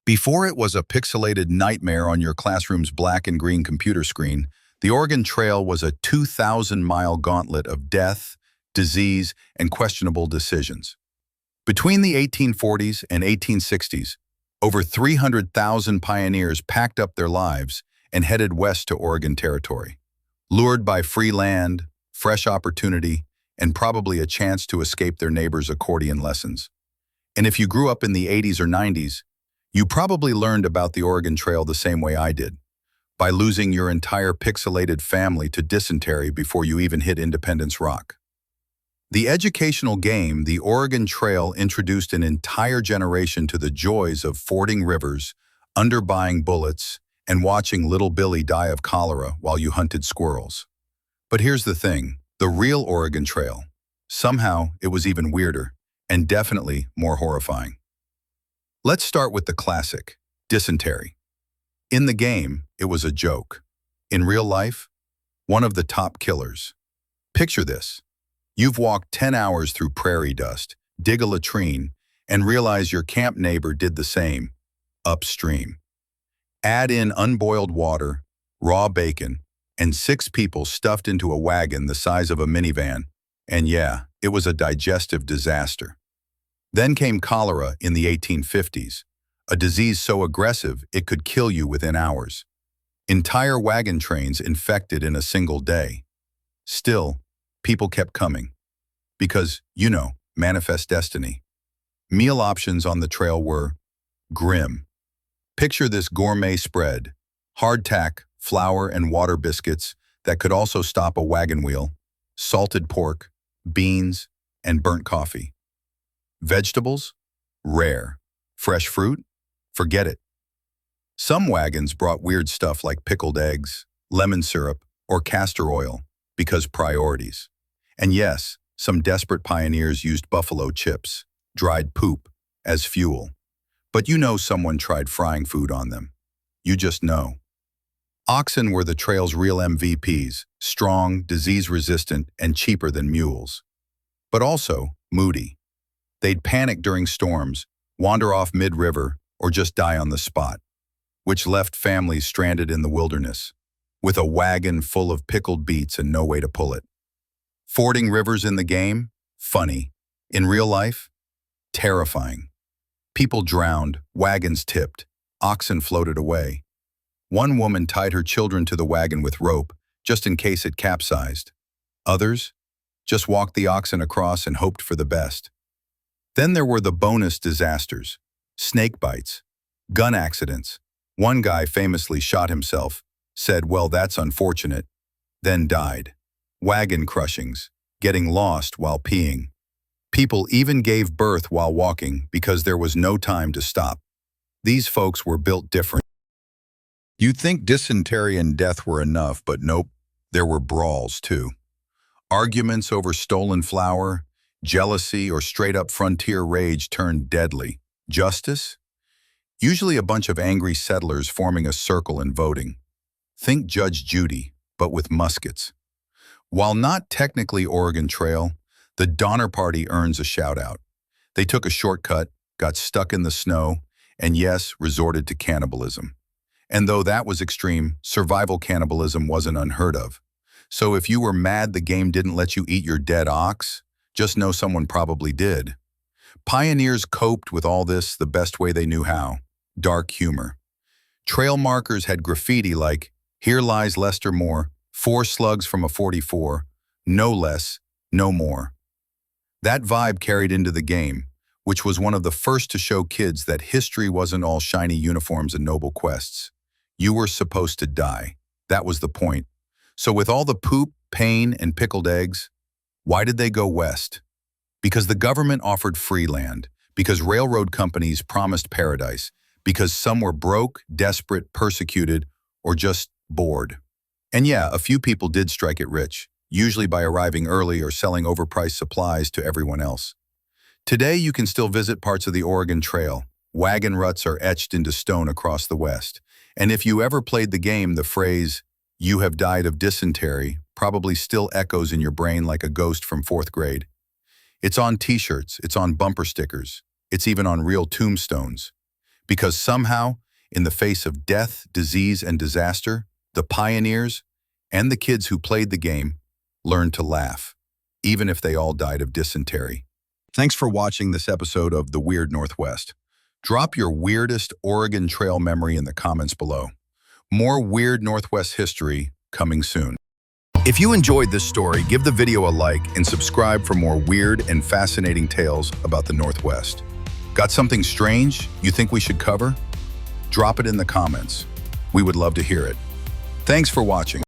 Before it was a pixelated nightmare on your classroom's black and green computer screen, the Oregon Trail was a 2,000-mile gauntlet of death, disease, and questionable decisions. Between the 1840s and 1860s, over 300,000 pioneers packed up their lives and headed west to Oregon Territory, lured by free land, fresh opportunity, and probably a chance to escape their neighbors' accordion lessons. And if you grew up in the 80s or 90s, you probably learned about the Oregon Trail the same way I did, by losing your entire pixelated family to dysentery before you even hit Independence Rock. The educational game, the Oregon Trail, introduced an entire generation to the joys of fording rivers, underbuying bullets, and watching little Billy die of cholera while you hunted squirrels. But here's the thing, the real Oregon Trail. Somehow, it was even weirder, and definitely more horrifying. Let's start with the classic, dysentery. In the game, it was a joke. In real life, one of the top killers. Picture this. You've walked 10 hours through prairie dust, dig a latrine, and realize your camp neighbor did the same, upstream. Add in unboiled water, raw bacon, and 6 people stuffed into a wagon the size of a minivan, and yeah, it was a digestive disaster. Then came cholera in the 1850s, a disease so aggressive it could kill you within hours. Entire wagon trains infected in a single day. Still, people kept coming. Because, manifest destiny. Meal options on the trail were grim. Picture this gourmet spread, hardtack, flour and water biscuits that could also stop a wagon wheel, salted pork, beans, and burnt coffee. Vegetables? Rare. Fresh fruit? Forget it. Some wagons brought weird stuff like pickled eggs, lemon syrup, or castor oil, because priorities. And yes, some desperate pioneers used buffalo chips, dried poop, as fuel. But someone tried frying food on them. You just know. Oxen were the trail's real MVPs, strong, disease-resistant, and cheaper than mules. But also moody. They'd panic during storms, wander off mid-river, or just die on the spot, which left families stranded in the wilderness, with a wagon full of pickled beets and no way to pull it. Fording rivers in the game? Funny. In real life? Terrifying. People drowned, wagons tipped, oxen floated away. One woman tied her children to the wagon with rope, just in case it capsized. Others just walked the oxen across and hoped for the best. Then there were the bonus disasters, snake bites, gun accidents. One guy famously shot himself, said, "Well, that's unfortunate," then died. Wagon crushings, getting lost while peeing. People even gave birth while walking because there was no time to stop. These folks were built different. You'd think dysentery and death were enough, but nope, there were brawls too. Arguments over stolen flour, jealousy, or straight-up frontier rage turned deadly. Justice? Usually a bunch of angry settlers forming a circle and voting. Think Judge Judy, but with muskets. While not technically Oregon Trail, the Donner Party earns a shout-out. They took a shortcut, got stuck in the snow, and yes, resorted to cannibalism. And though that was extreme, survival cannibalism wasn't unheard of. So if you were mad the game didn't let you eat your dead ox, just know someone probably did. Pioneers coped with all this the best way they knew how, dark humor. Trail markers had graffiti like, "Here lies Lester Moore, 4 slugs from a 44, no less, no more." That vibe carried into the game, which was one of the first to show kids that history wasn't all shiny uniforms and noble quests. You were supposed to die. That was the point. So with all the poop, pain, and pickled eggs, why did they go west? Because the government offered free land, because railroad companies promised paradise, because some were broke, desperate, persecuted, or just bored. And yeah, a few people did strike it rich, usually by arriving early or selling overpriced supplies to everyone else. Today, you can still visit parts of the Oregon Trail. Wagon ruts are etched into stone across the West. And if you ever played the game, the phrase, "You have died of dysentery," probably still echoes in your brain like a ghost from 4th grade. It's on t-shirts, it's on bumper stickers, it's even on real tombstones. Because somehow, in the face of death, disease, and disaster, the pioneers and the kids who played the game learned to laugh, even if they all died of dysentery. Thanks for watching this episode of The Weird Northwest. Drop your weirdest Oregon Trail memory in the comments below. More weird Northwest history coming soon. If you enjoyed this story, give the video a like and subscribe for more weird and fascinating tales about the Northwest. Got something strange you think we should cover? Drop it in the comments. We would love to hear it. Thanks for watching.